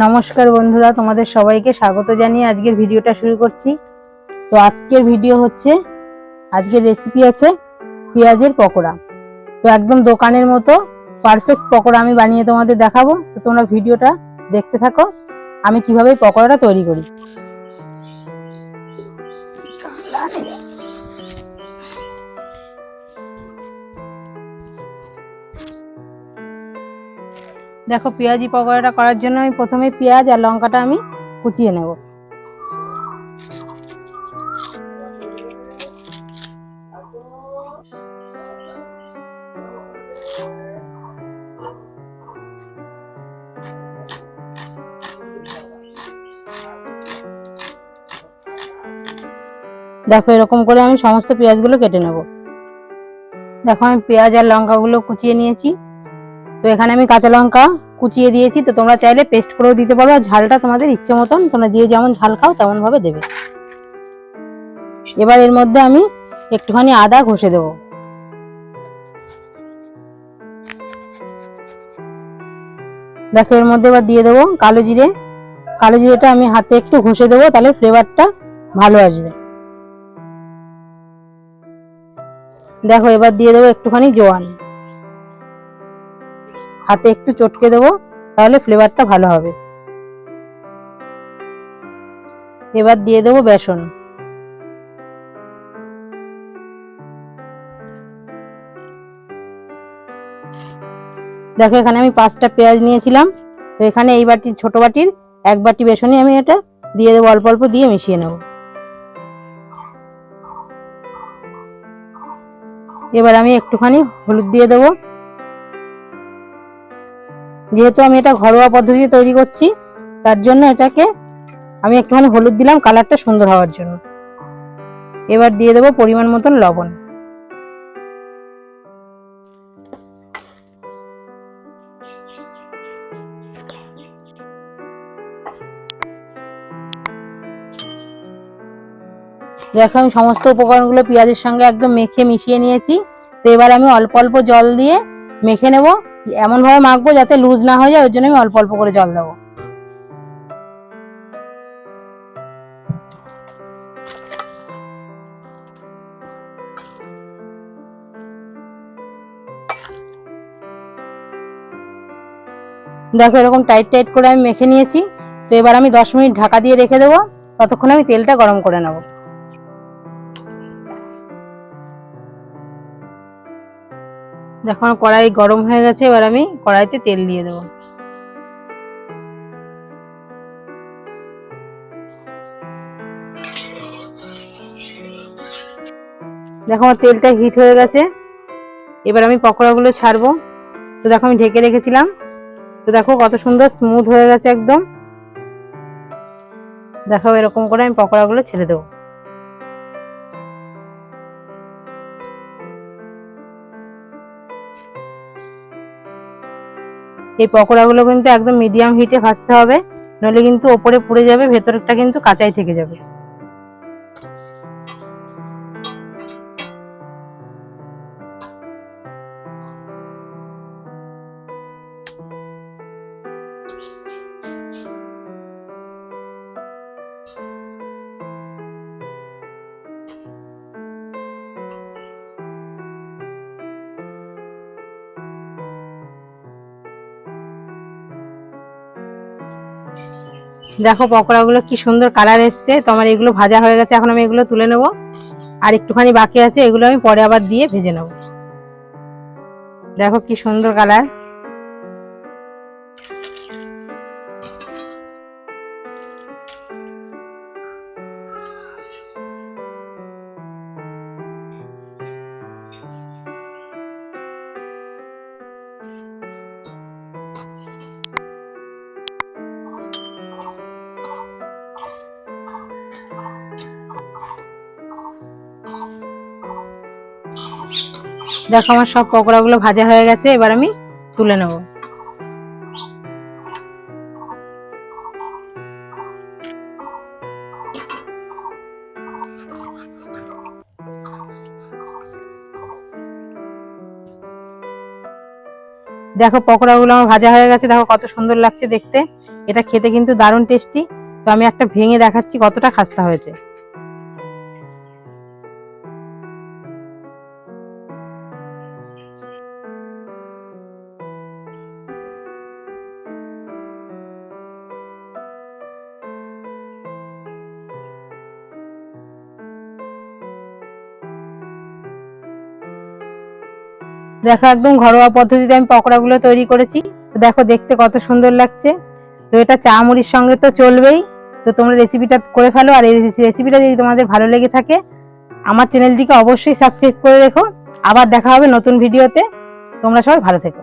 নমস্কার বন্ধুরা, তোমাদের সবাইকে স্বাগত জানিয়ে আজকের ভিডিওটা শুরু করছি। তো আজকের ভিডিও হচ্ছে, আজকের রেসিপি আছে পেঁয়াজের পকোড়া। তো একদম দোকানের মতো পারফেক্ট পকোড়া আমি বানিয়ে তোমাদের দেখাবো। তো তোমরা ভিডিওটা দেখতে থাকো আমি কিভাবে পকোড়াটা তৈরি করি। দেখো, পেঁয়াজি পকোড়াটা করার জন্য আমি প্রথমে পেঁয়াজ আর লঙ্কাটা আমি কুচিয়ে নেব। দেখো, এরকম করে আমি সমস্ত পেঁয়াজগুলো কেটে নেব। দেখো, আমি পেঁয়াজ আর লঙ্কাগুলো কুচিয়ে নিয়েছি। তো এখানে আমি কাঁচা লঙ্কা কুচিয়ে দিয়েছি। তো তোমরা চাইলে পেস্ট করেও দিতে পারো, আর ঝালটা তোমাদের ইচ্ছে মতন, তোমরা যে যেমন ঝাল খাও তেমন ভাবে দেবে। এবার এর মধ্যে আমি একটুখানি আদা ঘষে দেব। দেখো, এর মধ্যে এবার দিয়ে দেবো কালো জিরে। কালো জিরেটা আমি হাতে একটু ঘষে দেবো, তাহলে ফ্লেভারটা ভালো আসবে। দেখো, এবার দিয়ে দেবো একটুখানি জোয়ান, হাতে একটু চটকে দেবো, তাহলে ফ্লেভারটা ভালো হবে। এবার দিয়ে দেবো বেসন। দেখো, এখানে আমি 5টা পেঁয়াজ নিয়েছিলাম। তো এখানে এই বাটির, ছোট বাটির 1 বাটি বেসনই আমি এটা দিয়ে দেবো, অল্প অল্প দিয়ে মিশিয়ে নেব। এবার আমি একটুখানি হলুদ দিয়ে দেবো। যেহেতু আমি এটা ঘরোয়া পদ্ধতিতে তৈরি করছি, তার জন্য এটাকে আমি একটুখানি হলুদ দিলাম, কালারটা সুন্দর হওয়ার জন্য। এবার দিয়ে দেবো পরিমাণ মতন লবণ। দেখো, আমি সমস্ত উপকরণগুলো পেঁয়াজের সঙ্গে একদম মেখে মিশিয়ে নিয়েছি। তো এবার আমি অল্প অল্প জল দিয়ে মেখে নেব। এমন ভাবে মাখবো যাতে লুজ না হয়ে যায়, ওর জন্য আমি অল্প অল্প করে জল দেবো। দেখো, এরকম টাইট টাইট করে আমি মেখে নিয়েছি। তো এবার আমি 10 মিনিট ঢাকা দিয়ে রেখে দেবো, ততক্ষণ আমি তেলটা গরম করে নেব। দেখো, আমার কড়াই গরম হয়ে গেছে। এবার আমি কড়াইতে তেল দিয়ে দেবো। দেখো, আমার তেলটা হিট হয়ে গেছে। এবার আমি পকোড়াগুলো ছাড়বো। তো দেখো, আমি ঢেকে রেখেছিলাম। তো দেখো কত সুন্দর স্মুথ হয়ে গেছে একদম। দেখো, এরকম করে আমি পকোড়াগুলো ছেড়ে দেবো। এই পকোড়াগুলো কিন্তু একদম মিডিয়াম হিটে ভাজতে হবে, নইলে কিন্তু ওপরে পুড়ে যাবে, ভেতরটা কিন্তু কাঁচাই থেকে যাবে। দেখো, পকোড়াগুলো কি সুন্দর কালার এসছে। তো আমার এগুলো ভাজা হয়ে গেছে। এখন আমি এগুলো তুলে নেব। আর একটুখানি বাকি আছে, এগুলো আমি পরে আবার দিয়ে ভেজে নেব। দেখো কি সুন্দর কালার। দেখো আমার সব পকোড়াগুলো ভাজা হয়ে গেছে, এবার আমি তুলে নেব। দেখো পকোড়াগুলো আমার ভাজা হয়ে গেছে, দেখো কত সুন্দর লাগছে দেখতে। এটা খেতে কিন্তু দারুণ টেস্টি। তো আমি একটা ভেঙে দেখাচ্ছি কতটা খাস্তা হয়েছে। দেখো একদম ঘরোয়া পদ্ধতিতে আমি পকোড়াগুলো তৈরি করেছি। তো দেখো দেখতে কত সুন্দর লাগছে। তো এটা চা মুড়ির সঙ্গে তো চলবেই। তো তোমরা রেসিপিটা করে ফেলো, আর এই রেসিপিটা যদি তোমাদের ভালো লেগে থাকে আমার চ্যানেলটিকে অবশ্যই সাবস্ক্রাইব করে রেখো। আবার দেখা হবে নতুন ভিডিওতে। তোমরা সবাই ভালো থেকো।